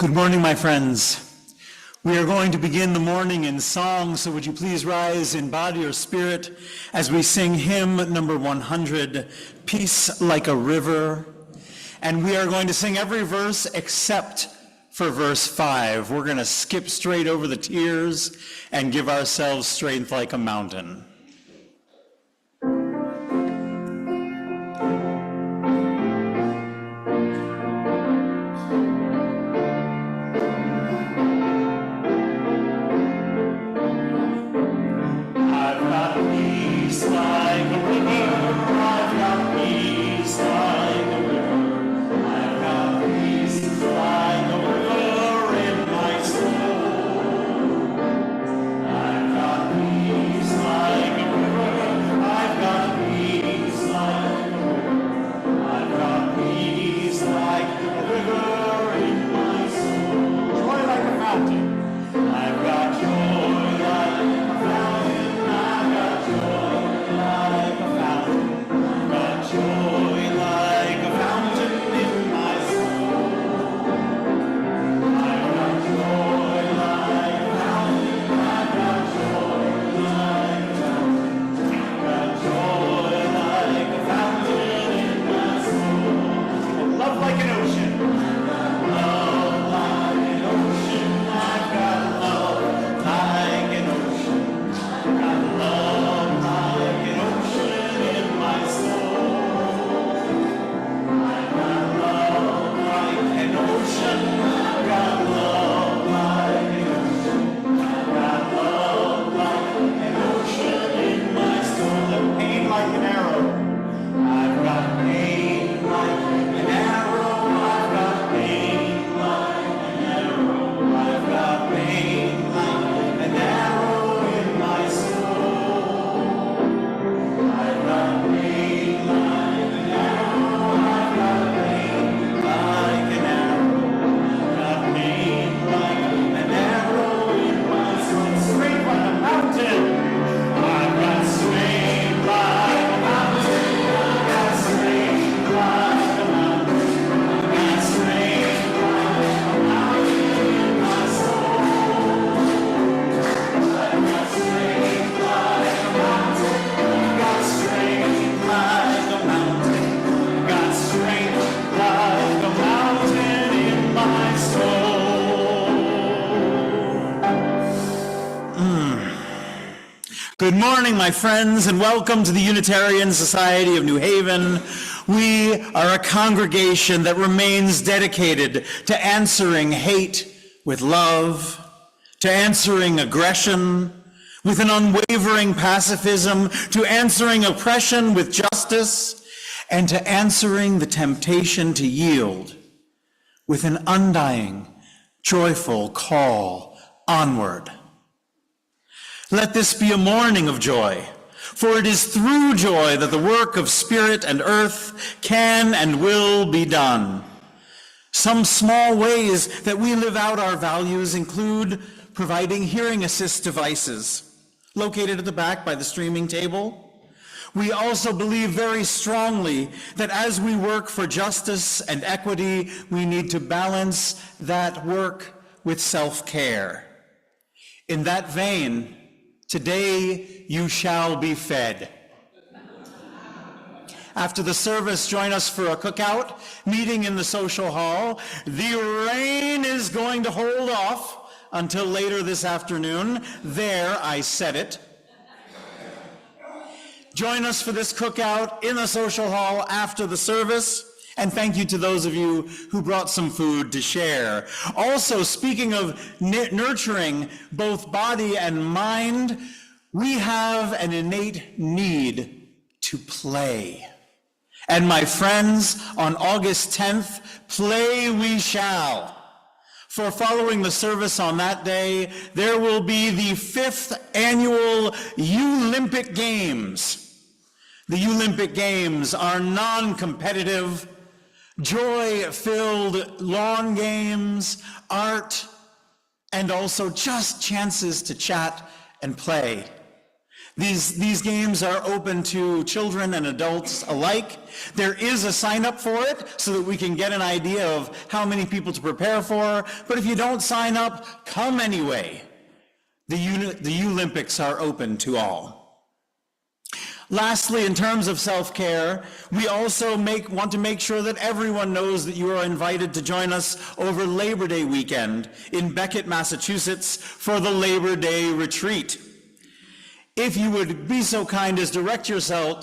Good morning, my friends. We are going to begin the morning in song, so would you please rise in body or spirit as we sing hymn number 100, Peace Like a River. And we are going to sing every verse except for verse 5. We're going to skip straight over the tears and give ourselves strength like a mountain. Good morning, my friends, and welcome to the Unitarian Society of New Haven. We are a congregation that remains dedicated to answering hate with love, to answering aggression with an unwavering pacifism, to answering oppression with justice, and to answering the temptation to yield with an undying, joyful call onward. Let this be a morning of joy, for it is through joy that the work of spirit and earth can and will be done. Some small ways that we live out our values include providing hearing assist devices, located at the back by the streaming table. We also believe very strongly that as we work for justice and equity, we need to balance that work with self-care. In that vein, today you shall be fed. After the service, join us for a cookout, meeting in the social hall. The rain is going to hold off until later this afternoon. There, I said it. Join us for this cookout in the social hall after the service. And thank you to those of you who brought some food to share. Also, speaking of nurturing both body and mind, we have an innate need to play. And my friends, on August 10th, play we shall. For following the service on that day, there will be the 5th annual Olympic Games. The Olympic Games are non-competitive, joy-filled lawn games, art, and also just chances to chat and play. These games are open to children and adults alike. There is a sign up for it so that we can get an idea of how many people to prepare for, but if you don't sign up, come anyway. The Olympics are open to all. Lastly, in terms of self-care, we also want to make sure that everyone knows that you are invited to join us over Labor Day weekend in Beckett, Massachusetts for the Labor Day retreat. If you would be so kind as direct yourselves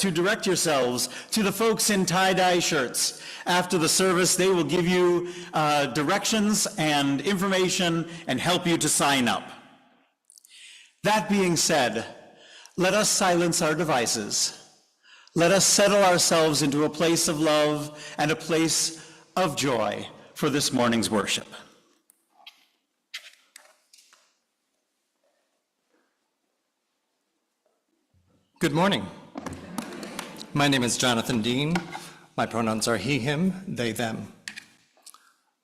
to the folks in tie-dye shirts. After the service, they will give you directions and information and help you to sign up. That being said, let us silence our devices. Let us settle ourselves into a place of love and a place of joy for this morning's worship. Good morning. My name is Jonathan Dean. My pronouns are he, him, they, them.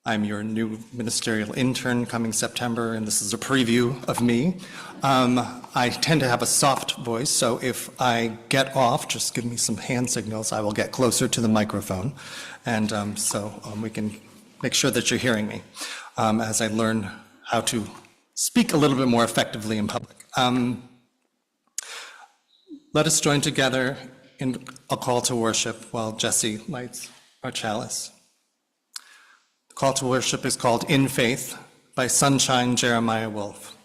I'm your new ministerial intern coming September, and this is a preview of me. I tend to have a soft voice, so if I get off, just give me some hand signals. I will get closer to the microphone, and so we can make sure that you're hearing me as I learn how to speak a little bit more effectively in public. Let us join together in a call to worship while Jesse lights our chalice. The call to worship is called In Faith by Sunshine Jeremiah Wolf.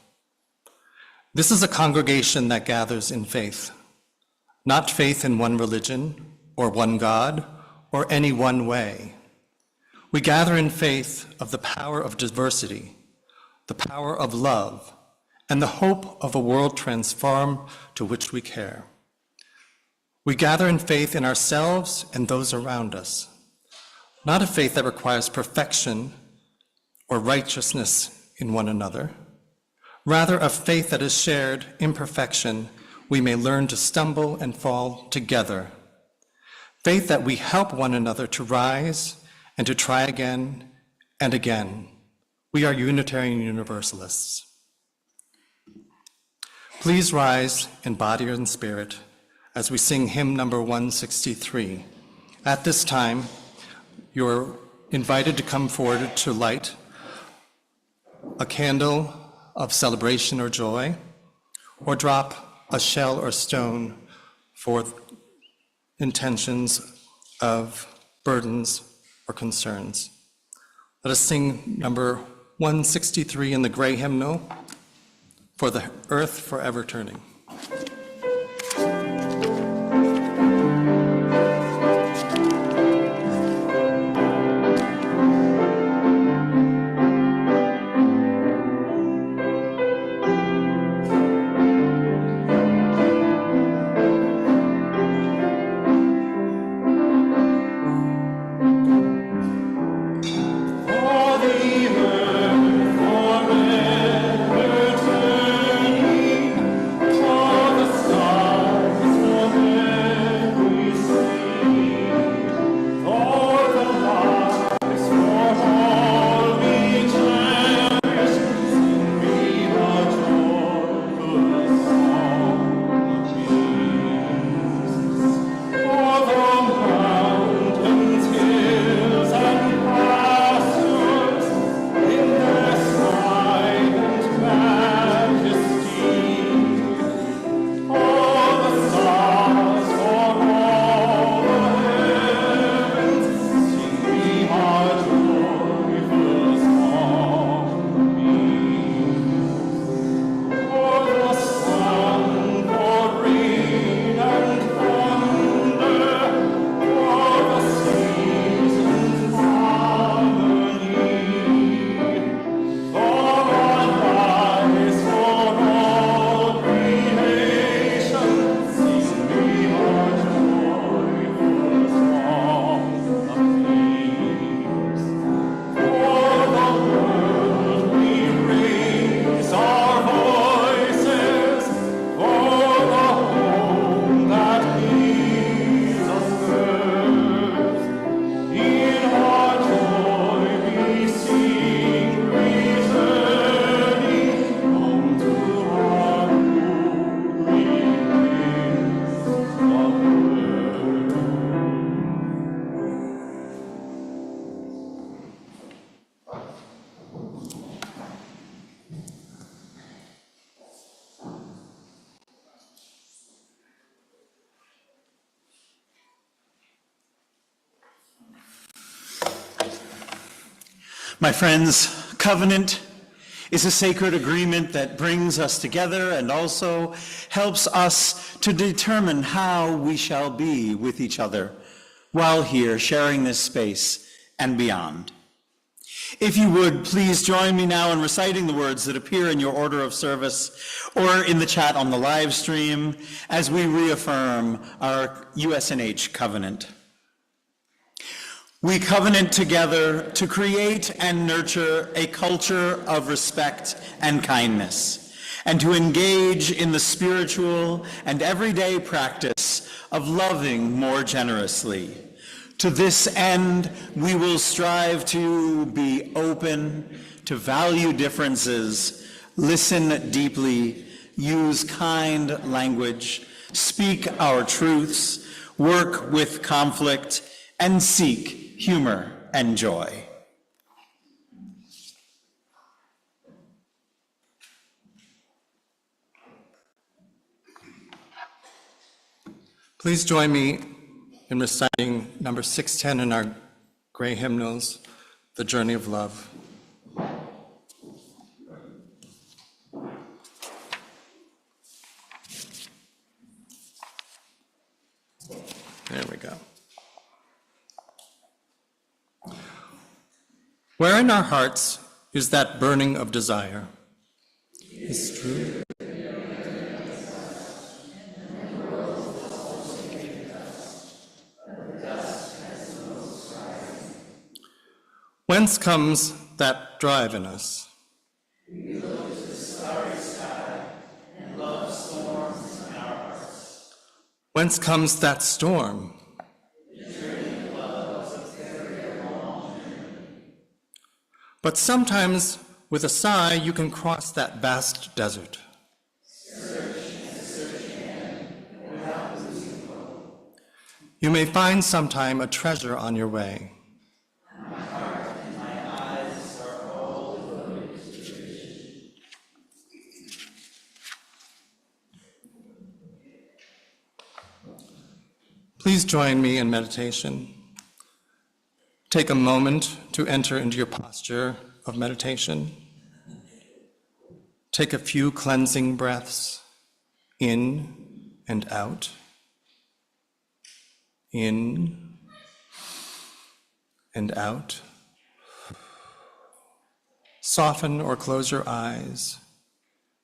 This is a congregation that gathers in faith, not faith in one religion or one God or any one way. We gather in faith of the power of diversity, the power of love, and the hope of a world transformed to which we care. We gather in faith in ourselves and those around us, not a faith that requires perfection or righteousness in one another, rather a faith that is shared imperfection we may learn to stumble and fall together, faith that we help one another to rise and to try again and again. We are Unitarian Universalists. Please rise in body and spirit as we sing hymn number 163. At this time, you're invited to come forward to light a candle of celebration or joy, or drop a shell or stone for intentions of burdens or concerns. Let us sing number 163 in the gray hymnal, For the Earth Forever Turning. For My friends, covenant is a sacred agreement that brings us together and also helps us to determine how we shall be with each other while here sharing this space and beyond. If you would, please join me now in reciting the words that appear in your order of service or in the chat on the live stream as we reaffirm our USNH covenant. We covenant together to create and nurture a culture of respect and kindness, and to engage in the spiritual and everyday practice of loving more generously. To this end, we will strive to be open, to value differences, listen deeply, use kind language, speak our truths, work with conflict, and seek humor and joy. Please join me in reciting number 610 in our gray hymnals, The Journey of Love. There we go. Where in our hearts is that burning of desire? It's true. Whence comes that drive in us? We look to the starry sky and love storms in our hearts. Whence comes that storm? But sometimes, with a sigh, you can cross that vast desert. Search again, without losing hope. You may find sometime a treasure on your way. My heart and my eyes are all devoted to vision. Please join me in meditation. Take a moment to enter into your posture of meditation. Take a few cleansing breaths in and out. In and out. Soften or close your eyes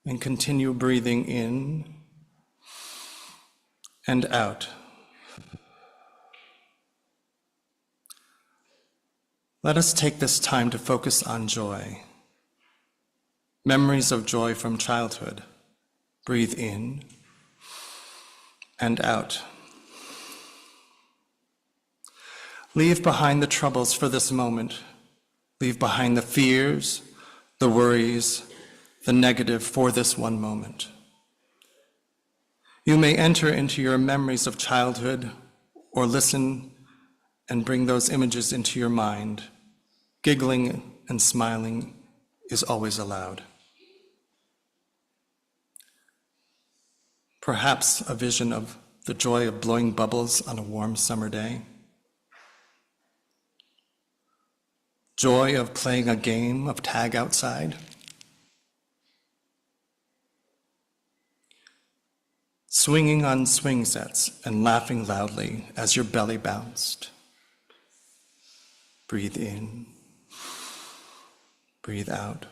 and continue breathing in and out. Let us take this time to focus on joy. Memories of joy from childhood. Breathe in and out. Leave behind the troubles for this moment. Leave behind the fears, the worries, the negative for this one moment. You may enter into your memories of childhood or listen and bring those images into your mind. Giggling and smiling is always allowed. Perhaps a vision of the joy of blowing bubbles on a warm summer day. Joy of playing a game of tag outside. Swinging on swing sets and laughing loudly as your belly bounced. Breathe in. Breathe out.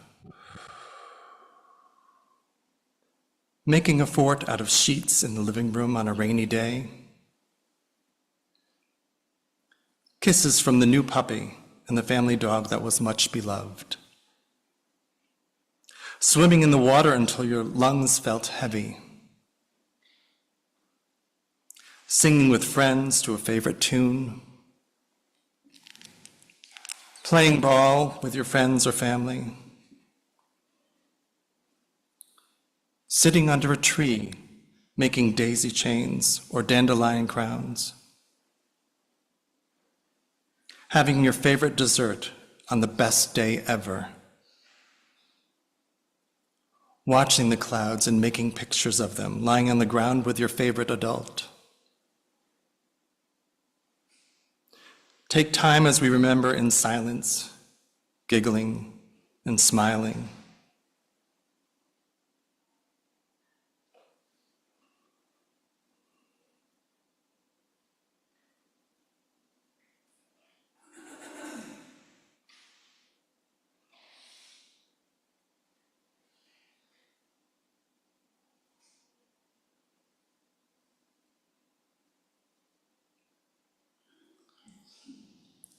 Making a fort out of sheets in the living room on a rainy day. Kisses from the new puppy and the family dog that was much beloved. Swimming in the water until your lungs felt heavy. Singing with friends to a favorite tune. Playing ball with your friends or family. Sitting under a tree, making daisy chains or dandelion crowns. Having your favorite dessert on the best day ever. Watching the clouds and making pictures of them, lying on the ground with your favorite adult. Take time as we remember in silence, giggling and smiling.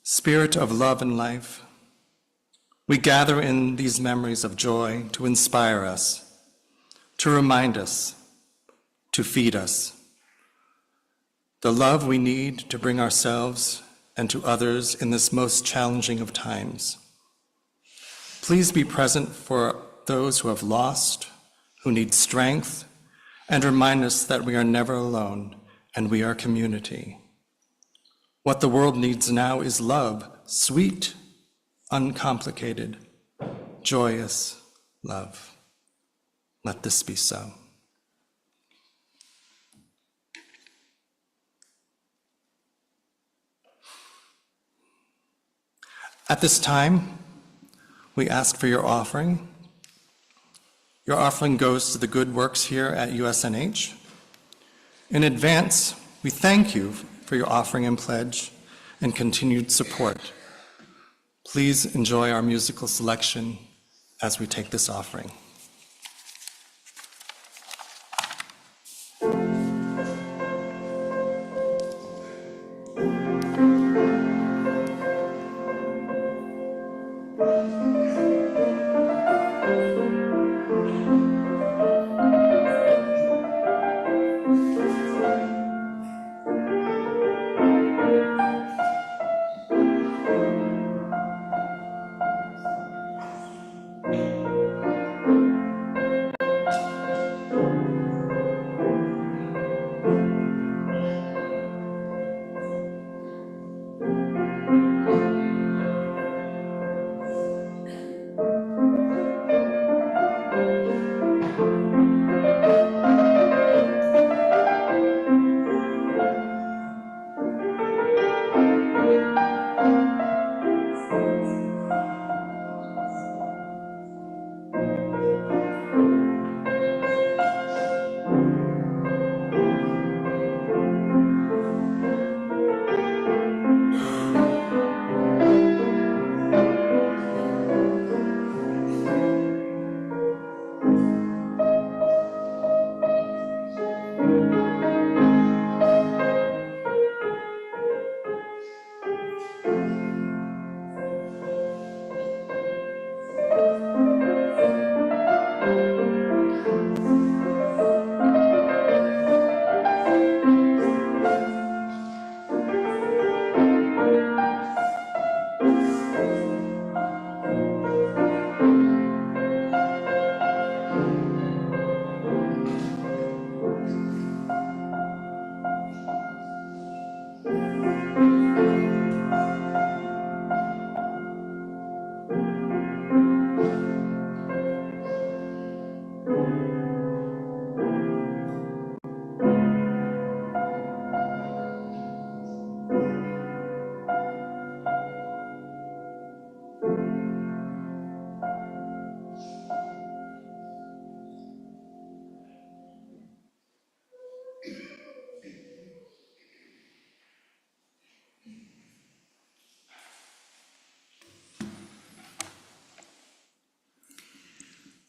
Spirit of love and life, we gather in these memories of joy to inspire us, to remind us, to feed us. The love we need to bring ourselves and to others in this most challenging of times. Please be present for those who have lost, who need strength, and remind us that we are never alone and we are community. What the world needs now is love, sweet, uncomplicated, joyous love. Let this be so. At this time, we ask for your offering. Your offering goes to the good works here at USNH. In advance, we thank you for your offering and pledge and continued support. Please enjoy our musical selection as we take this offering.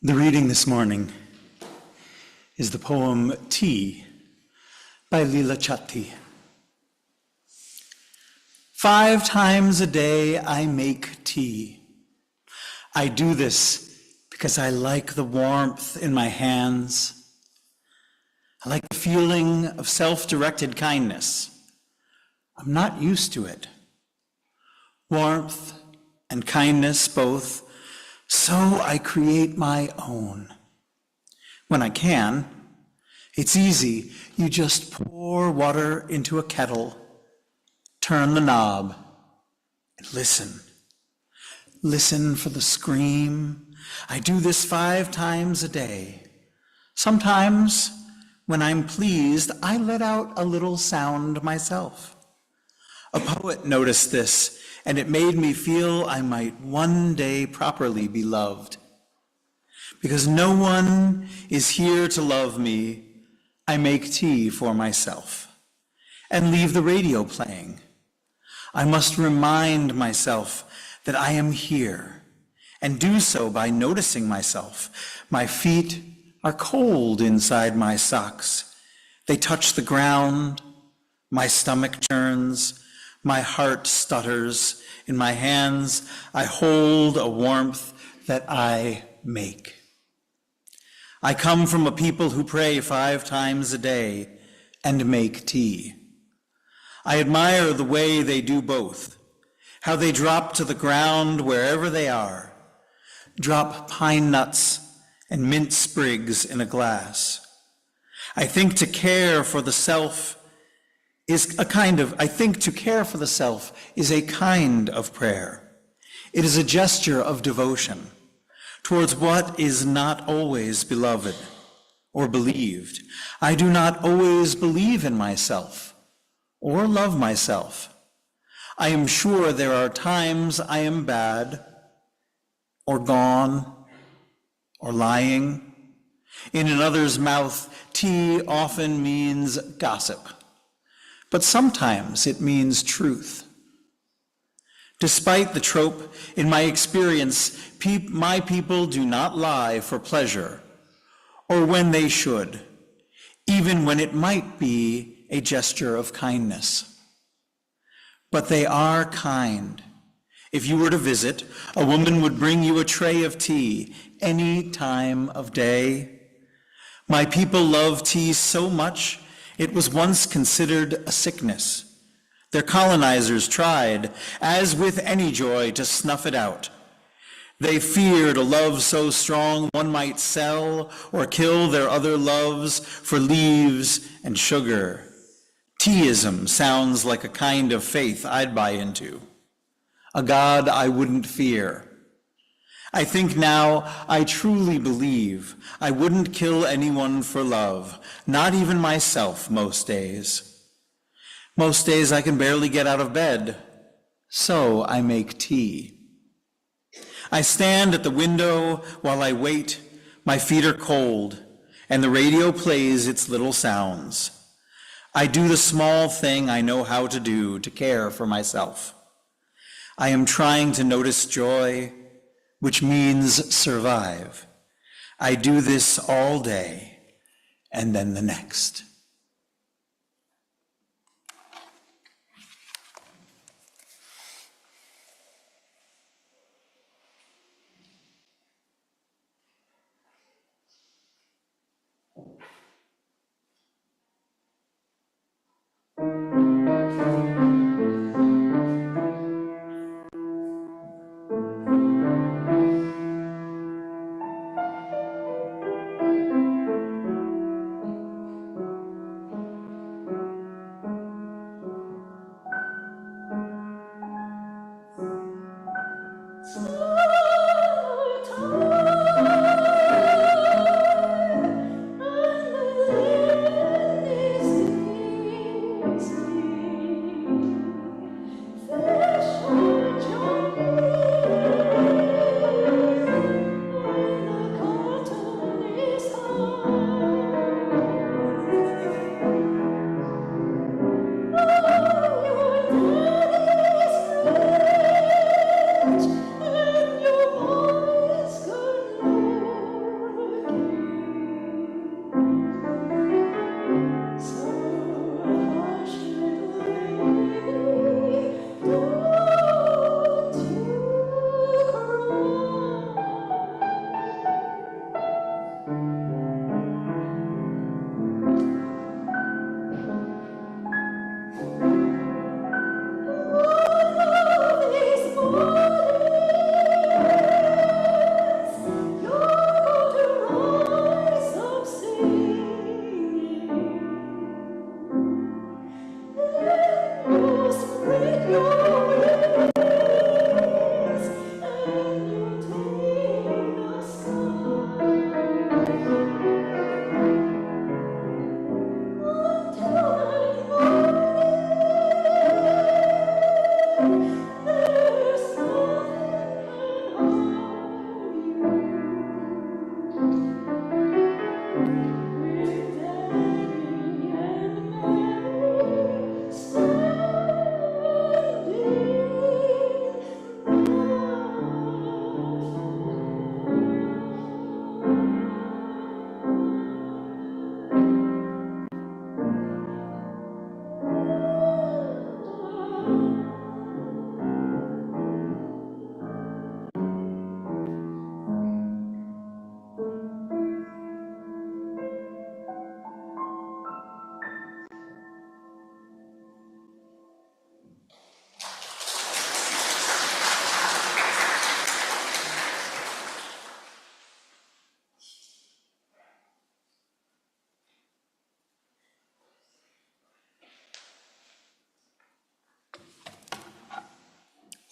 The reading this morning is the poem Tea by Leela Chatti. 5 times a day I make tea. I do this because I like the warmth in my hands. I like the feeling of self-directed kindness. I'm not used to it. Warmth and kindness both. So I create my own. When I can, it's easy. You just pour water into a kettle, turn the knob, and listen. Listen for the scream. I do this 5 times a day. Sometimes, when I'm pleased, I let out a little sound myself. A poet noticed this, and it made me feel I might one day properly be loved. Because no one is here to love me, I make tea for myself and leave the radio playing. I must remind myself that I am here, and do so by noticing myself. My feet are cold inside my socks. They touch the ground. My stomach churns. My heart stutters. In my hands, I hold a warmth that I make. I come from a people who pray 5 times a day and make tea. I admire the way they do both, how they drop to the ground wherever they are, drop pine nuts and mint sprigs in a glass. I think to care for the self is a kind of prayer. It is a gesture of devotion towards what is not always beloved or believed. I do not always believe in myself or love myself. I am sure there are times I am bad or gone or lying. In another's mouth, tea often means gossip, but sometimes it means truth. Despite the trope, in my experience, my people do not lie for pleasure or when they should, even when it might be a gesture of kindness. But they are kind. If you were to visit, a woman would bring you a tray of tea any time of day. My people love tea so much, it was once considered a sickness. Their colonizers tried, as with any joy, to snuff it out. They feared a love so strong one might sell or kill their other loves for leaves and sugar. Teaism sounds like a kind of faith I'd buy into, a God I wouldn't fear. I think now I truly believe I wouldn't kill anyone for love, not even myself most days. Most days I can barely get out of bed, so I make tea. I stand at the window while I wait. My feet are cold, and the radio plays its little sounds. I do the small thing I know how to do to care for myself. I am trying to notice joy, which means survive. I do this all day, and then the next.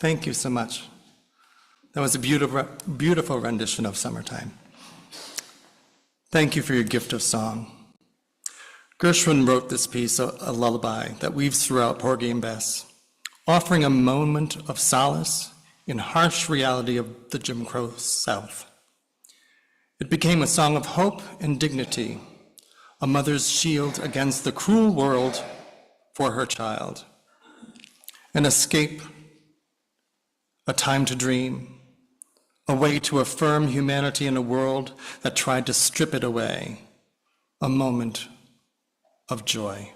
Thank you so much. That was a beautiful, beautiful rendition of Summertime. Thank you for your gift of song. Gershwin wrote this piece, a lullaby, that weaves throughout Porgy and Bess, offering a moment of solace in harsh reality of the Jim Crow South. It became a song of hope and dignity, a mother's shield against the cruel world for her child, an escape, a time to dream, a way to affirm humanity in a world that tried to strip it away, a moment of joy.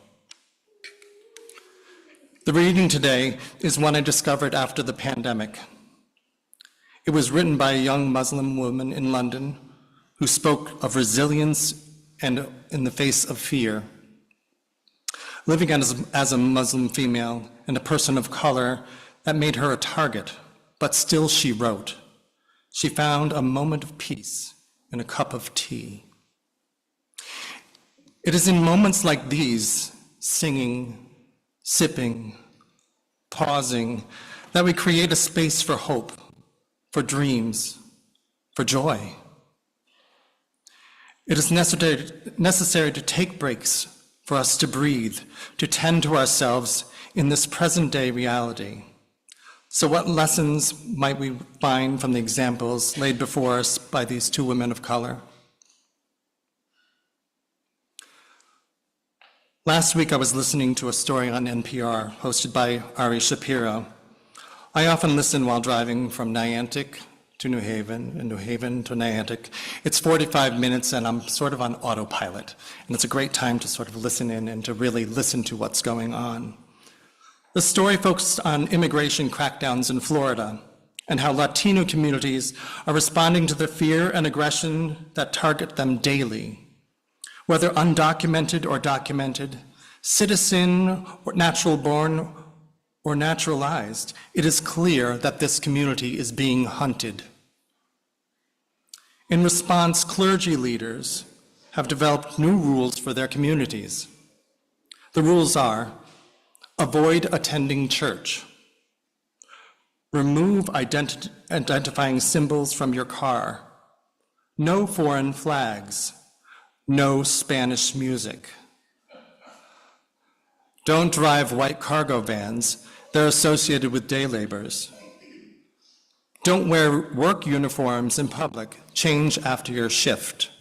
The reading today is one I discovered after the pandemic. It was written by a young Muslim woman in London who spoke of resilience and in the face of fear. Living as a Muslim female and a person of color, that made her a target, but still she wrote. She found a moment of peace in a cup of tea. It is in moments like these, singing, sipping, pausing, that we create a space for hope, for dreams, for joy. It is necessary to take breaks for us to breathe, to tend to ourselves in this present-day reality. So what lessons might we find from the examples laid before us by these two women of color? Last week, I was listening to a story on NPR hosted by Ari Shapiro. I often listen while driving from Niantic to New Haven and New Haven to Niantic. It's 45 minutes and I'm sort of on autopilot. And it's a great time to sort of listen in and to really listen to what's going on. The story focused on immigration crackdowns in Florida and how Latino communities are responding to the fear and aggression that target them daily. Whether undocumented or documented, citizen or natural born or naturalized, it is clear that this community is being hunted. In response, clergy leaders have developed new rules for their communities. The rules are: avoid attending church, remove identifying symbols from your car, no foreign flags, no Spanish music. Don't drive white cargo vans. They're associated with day laborers. Don't wear work uniforms in public. Change after your shift.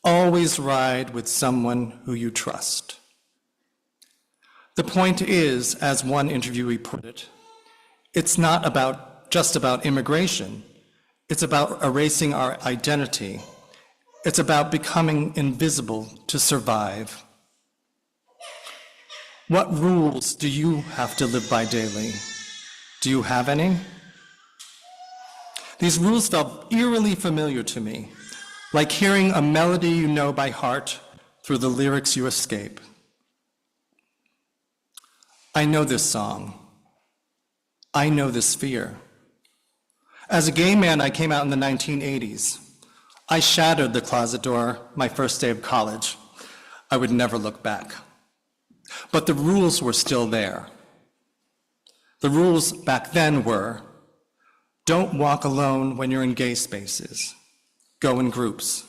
Always ride with someone who you trust. The point is, as one interviewee put it, it's not just about immigration. It's about erasing our identity. It's about becoming invisible to survive. What rules do you have to live by daily? Do you have any? These rules felt eerily familiar to me, like hearing a melody you know by heart through the lyrics you escape. I know this song. I know this fear. As a gay man, I came out in the 1980s. I shattered the closet door my first day of college. I would never look back. But the rules were still there. The rules back then were: don't walk alone when you're in gay spaces. Go in groups.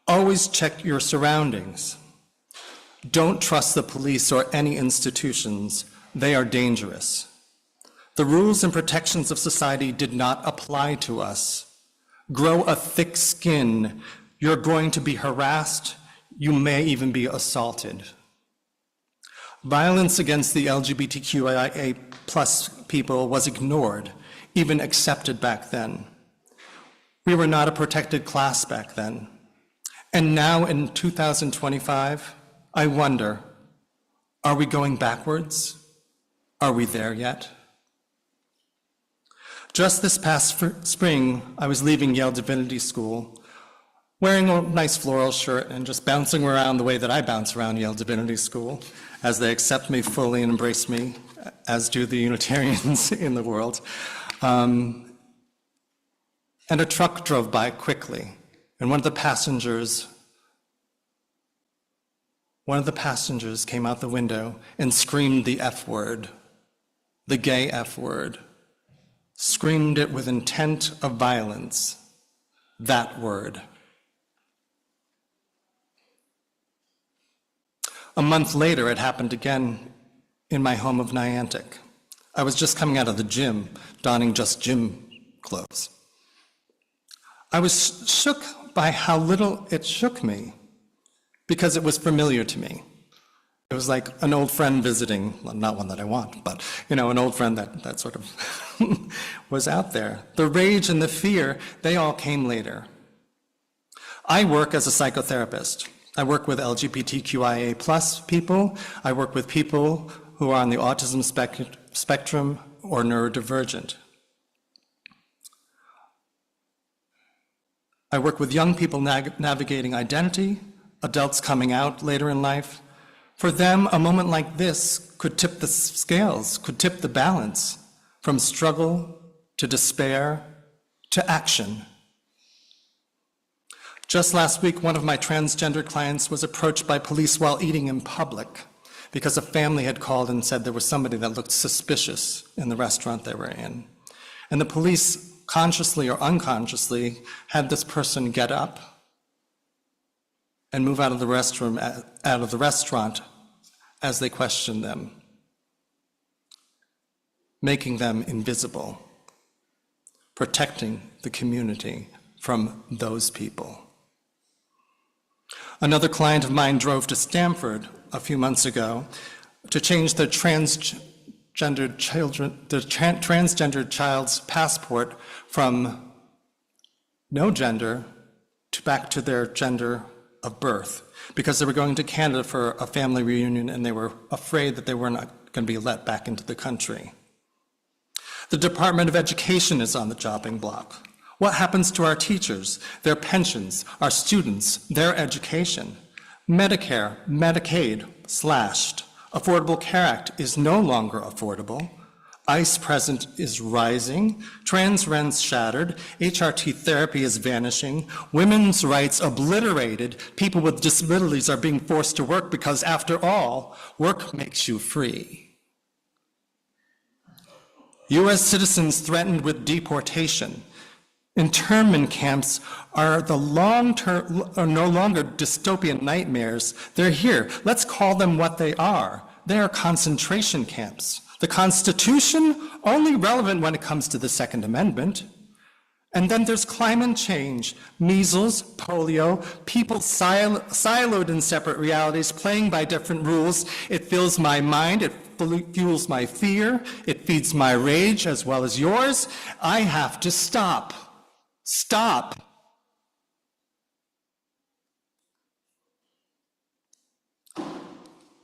Always check your surroundings. Don't trust the police or any institutions. They are dangerous. The rules and protections of society did not apply to us. Grow a thick skin. You're going to be harassed. You may even be assaulted. Violence against the LGBTQIA+ people was ignored, even accepted back then. We were not a protected class back then. And now in 2025, I wonder, are we going backwards? Are we there yet? Just this past spring, I was leaving Yale Divinity School, wearing a nice floral shirt and just bouncing around the way that I bounce around Yale Divinity School, as they accept me fully and embrace me, as do the Unitarians in the world. And a truck drove by quickly, and one of the passengers came out the window and screamed the F word, the gay F word, screamed it with intent of violence, that word. A month later, it happened again in my home of Niantic. I was just coming out of the gym, donning just gym clothes. I was shook by how little it shook me, because it was familiar to me. It was like an old friend visiting, well, not one that I want, but an old friend that sort of was out there. The rage and the fear, they all came later. I work as a psychotherapist. I work with LGBTQIA plus people. I work with people who are on the autism spectrum or neurodivergent. I work with young people navigating identity, adults coming out later in life. For them, a moment like this could tip the scales, could tip the balance from struggle to despair to action. Just last week, one of my transgender clients was approached by police while eating in public because a family had called and said there was somebody that looked suspicious in the restaurant they were in. And the police, consciously or unconsciously, had this person get up and move out of the restaurant as they questioned them, making them invisible, protecting the community from those people. Another client of mine drove to Stamford a few months ago to change their transgendered child's passport from no gender to back to their gender of birth, because they were going to Canada for a family reunion and they were afraid that they were not going to be let back into the country. The Department of Education is on the chopping block. What happens to our teachers, their pensions, our students, their education? Medicare, Medicaid slashed. Affordable Care Act is no longer affordable. ICE present is rising. Trans rents shattered. HRT therapy is vanishing. Women's rights obliterated. People with disabilities are being forced to work because, after all, work makes you free. U.S. citizens threatened with deportation. Internment camps are no longer dystopian nightmares. They're here. Let's call them what they are. They are concentration camps. The Constitution, only relevant when it comes to the Second Amendment. And then there's climate change, measles, polio, people siloed in separate realities, playing by different rules. It fills my mind, it fuels my fear, it feeds my rage as well as yours. I have to stop. Stop.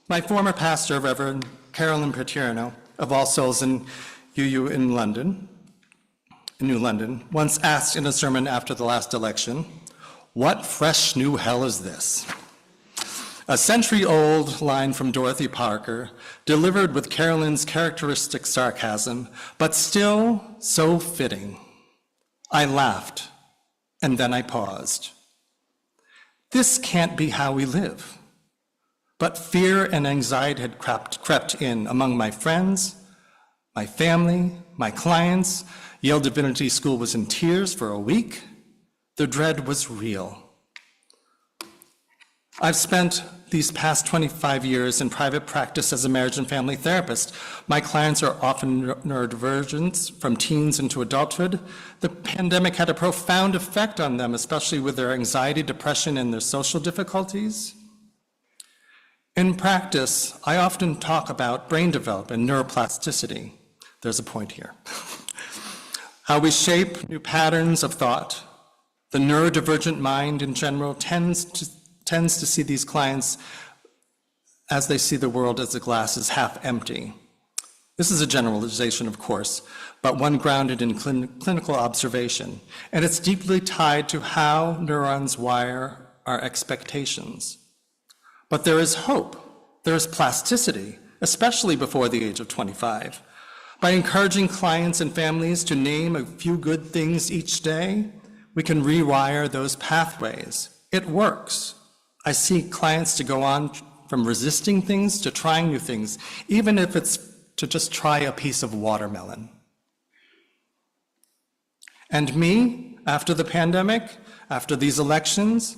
My former pastor, Reverend Carolyn Paterno, of All Souls in UU in New London, once asked in a sermon after the last election, "What fresh new hell is this?" A century-old line from Dorothy Parker, delivered with Carolyn's characteristic sarcasm, but still so fitting. I laughed, and then I paused. This can't be how we live. But fear and anxiety had crept in among my friends, my family, my clients. Yale Divinity School was in tears for a week. The dread was real. I've spent these past 25 years in private practice as a marriage and family therapist. My clients are often neurodivergent from teens into adulthood. The pandemic had a profound effect on them, especially with their anxiety, depression, and their social difficulties. In practice, I often talk about brain development and neuroplasticity. There's a point here. How we shape new patterns of thought. The neurodivergent mind in general tends to see these clients as they see the world as the glass is half empty. This is a generalization, of course, but one grounded in clinical observation, and it's deeply tied to how neurons wire our expectations. But there is hope, there is plasticity, especially before the age of 25. By encouraging clients and families to name a few good things each day, we can rewire those pathways. It works. I see clients to go on from resisting things to trying new things, even if it's to just try a piece of watermelon. And me, after the pandemic, after these elections,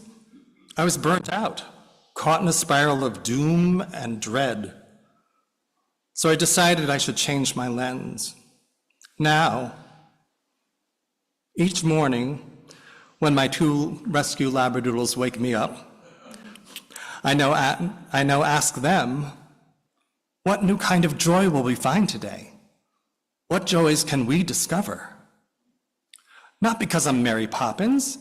I was burnt out, caught in a spiral of doom and dread. So I decided I should change my lens. Now, each morning, when my 2 rescue Labradoodles wake me up, I now ask them, what new kind of joy will we find today? What joys can we discover? Not because I'm Mary Poppins.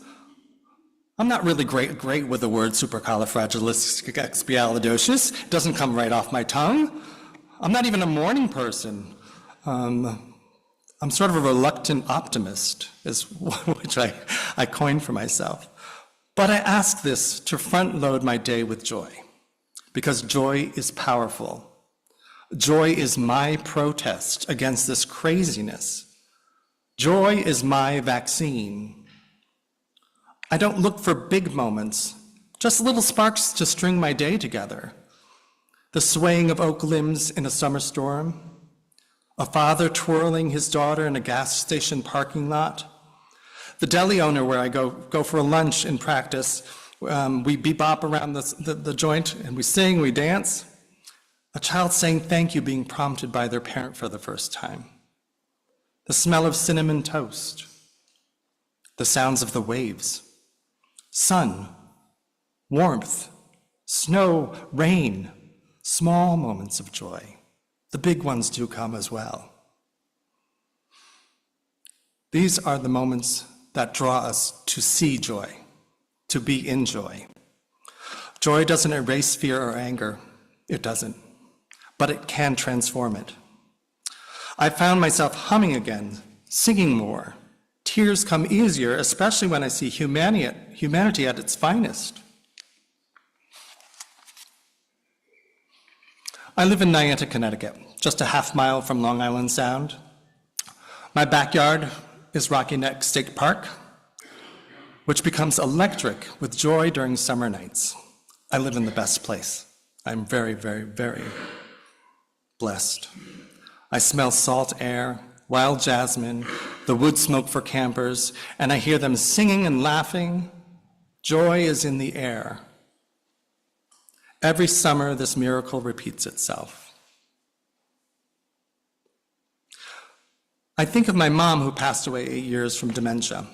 I'm not really great with the word supercalifragilisticexpialidocious. It doesn't come right off my tongue. I'm not even a morning person. I'm sort of a reluctant optimist, which I coined for myself. But I ask this to front load my day with joy, because joy is powerful. Joy is my protest against this craziness. Joy is my vaccine. I don't look for big moments, just little sparks to string my day together. The swaying of oak limbs in a summer storm, a father twirling his daughter in a gas station parking lot, the deli owner where I go for a lunch in practice. We bebop around the joint and we sing, we dance. A child saying thank you being prompted by their parent for the first time. The smell of cinnamon toast. The sounds of the waves. Sun, warmth, snow, rain. Small moments of joy. The big ones do come as well. These are the moments that draw us to see joy, to be in joy. Joy doesn't erase fear or anger. It doesn't. But it can transform it. I found myself humming again, singing more. Tears come easier, especially when I see humanity at its finest. I live in Niantic, Connecticut, just a half-mile from Long Island Sound. My backyard is Rocky Neck State Park, which becomes electric with joy during summer nights. I live in the best place. I'm very, very, very blessed. I smell salt air, wild jasmine, the wood smoke for campers, and I hear them singing and laughing. Joy is in the air. Every summer, this miracle repeats itself. I think of my mom, who passed away 8 years from dementia.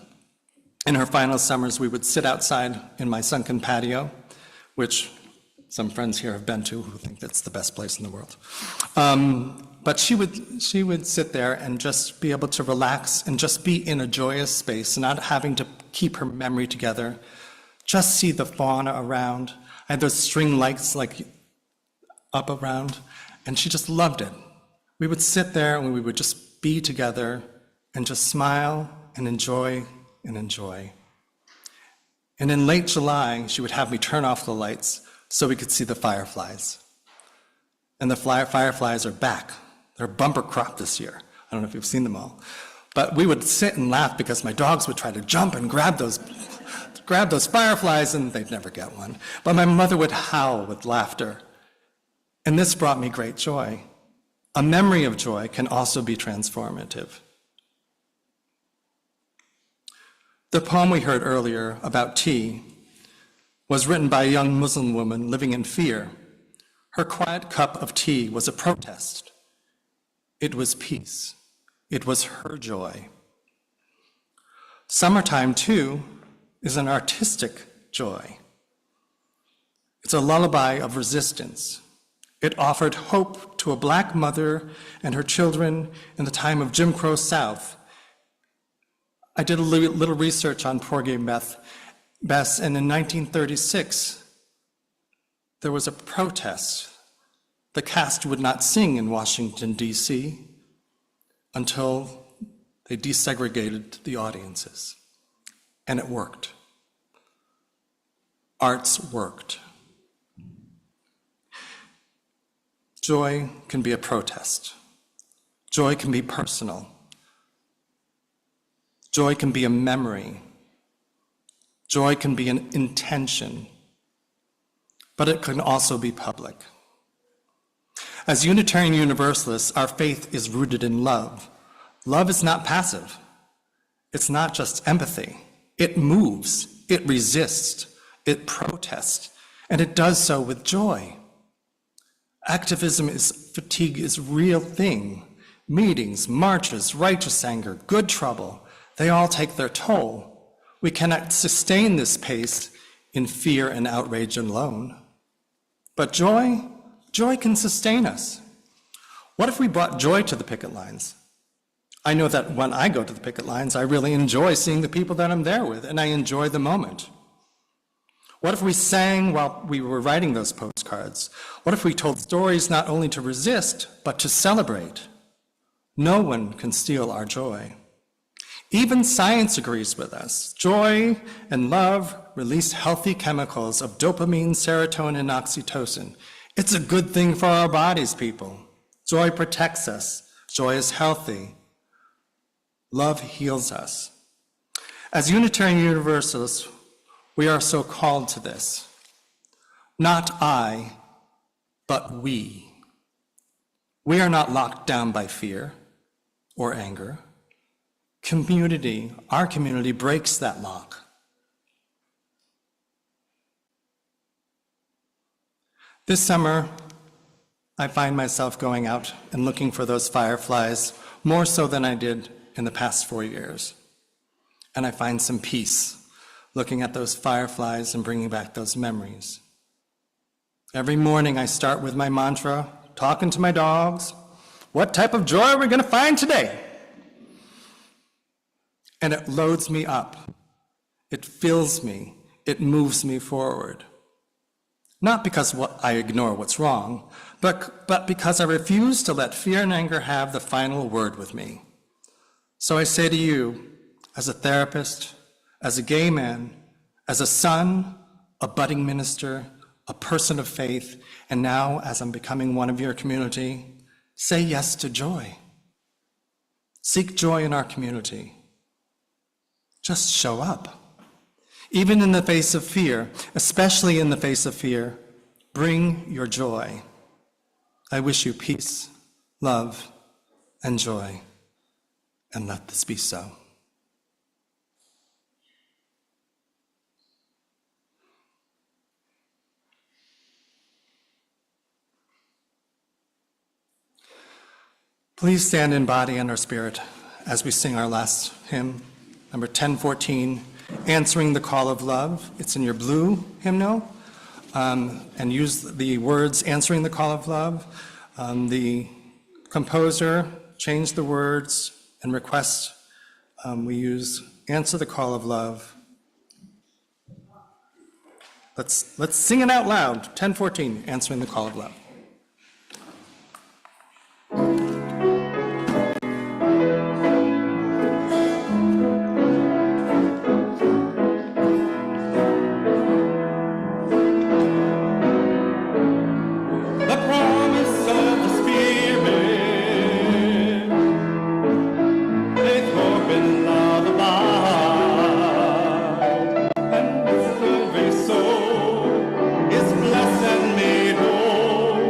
In her final summers, we would sit outside in my sunken patio, which some friends here have been to who think that's the best place in the world. But she would sit there and just be able to relax and just be in a joyous space, not having to keep her memory together, just see the fauna around. I had those string lights up around, and she just loved it. We would sit there and we would just be together and just smile and enjoy and enjoy. And in late July, she would have me turn off the lights so we could see the fireflies. And the fireflies are back. They're a bumper crop this year. I don't know if you've seen them all. But we would sit and laugh because my dogs would try to jump and grab those fireflies, and they'd never get one. But my mother would howl with laughter. And this brought me great joy. A memory of joy can also be transformative. The poem we heard earlier about tea was written by a young Muslim woman living in fear. Her quiet cup of tea was a protest. It was peace. It was her joy. Summertime, too, is an artistic joy. It's a lullaby of resistance. It offered hope to a Black mother and her children in the time of Jim Crow South. I did a little research on Porgy Bess, and in 1936, there was a protest. The cast would not sing in Washington, D.C. until they desegregated the audiences. And it worked. Arts worked. Joy can be a protest. Joy can be personal. Joy can be a memory. Joy can be an intention. But it can also be public. As Unitarian Universalists, our faith is rooted in love. Love is not passive. It's not just empathy. It moves, it resists, it protests, and it does so with joy. Fatigue is a real thing. Meetings, marches, righteous anger, good trouble, they all take their toll. We cannot sustain this pace in fear and outrage alone. But joy can sustain us. What if we brought joy to the picket lines? I know that when I go to the picket lines, I really enjoy seeing the people that I'm there with, and I enjoy the moment. What if we sang while we were writing those postcards? What if we told stories not only to resist, but to celebrate? No one can steal our joy. Even science agrees with us. Joy and love release healthy chemicals of dopamine, serotonin, and oxytocin. It's a good thing for our bodies, people. Joy protects us. Joy is healthy. Love heals us. As Unitarian Universalists, we are so called to this. Not I, but we. We are not locked down by fear or anger. Our community breaks that lock. This summer, I find myself going out and looking for those fireflies more so than I did in the past 4 years. And I find some peace looking at those fireflies and bringing back those memories. Every morning I start with my mantra, talking to my dogs. What type of joy are we going to find today? And it loads me up. It fills me. It moves me forward. Not because I ignore what's wrong, but because I refuse to let fear and anger have the final word with me. So I say to you, as a therapist, as a gay man, as a son, a budding minister, a person of faith, and now as I'm becoming one of your community, say yes to joy. Seek joy in our community. Just show up. Even in the face of fear, especially in the face of fear, bring your joy. I wish you peace, love, and joy, and let this be so. Please stand in body and our spirit as we sing our last hymn, number 1014, Answering the Call of Love. It's in your blue hymnal, and use the words Answering the Call of Love. The composer changed the words and request we use Answer the Call of Love. Let's sing it out loud. 1014, Answering the Call of Love. Is blessed and made whole.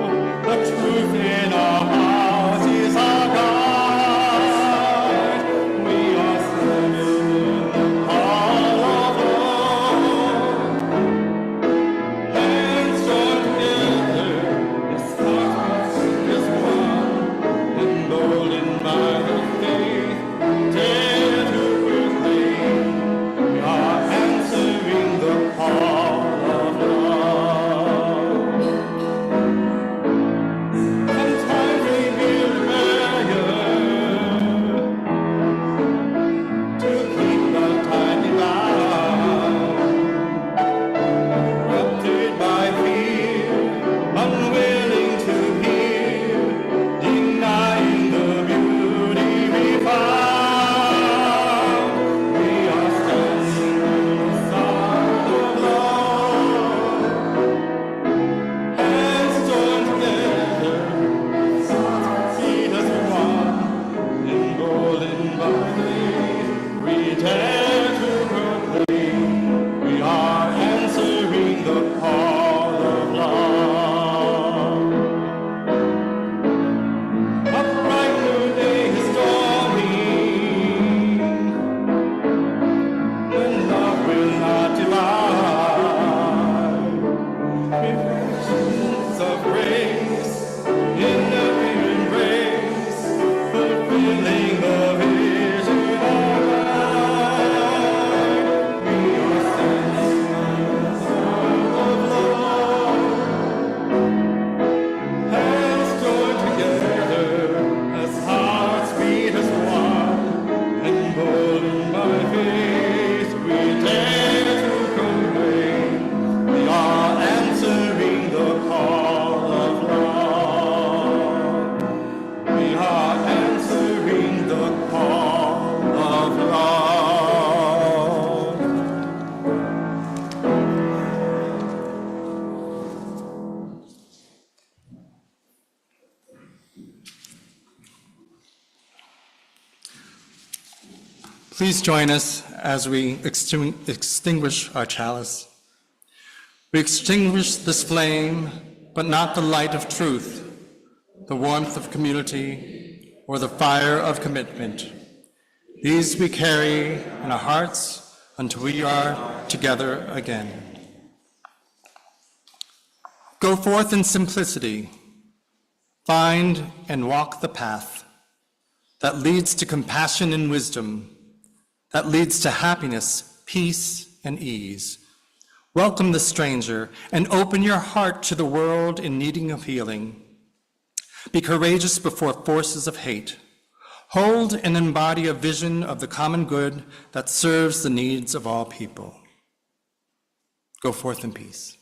Please join us as we extinguish our chalice. We extinguish this flame, but not the light of truth, the warmth of community, or the fire of commitment. These we carry in our hearts until we are together again. Go forth in simplicity, find and walk the path that leads to compassion and wisdom, that leads to happiness, peace, and ease. Welcome the stranger and open your heart to the world in needing of healing. Be courageous before forces of hate. Hold and embody a vision of the common good that serves the needs of all people. Go forth in peace.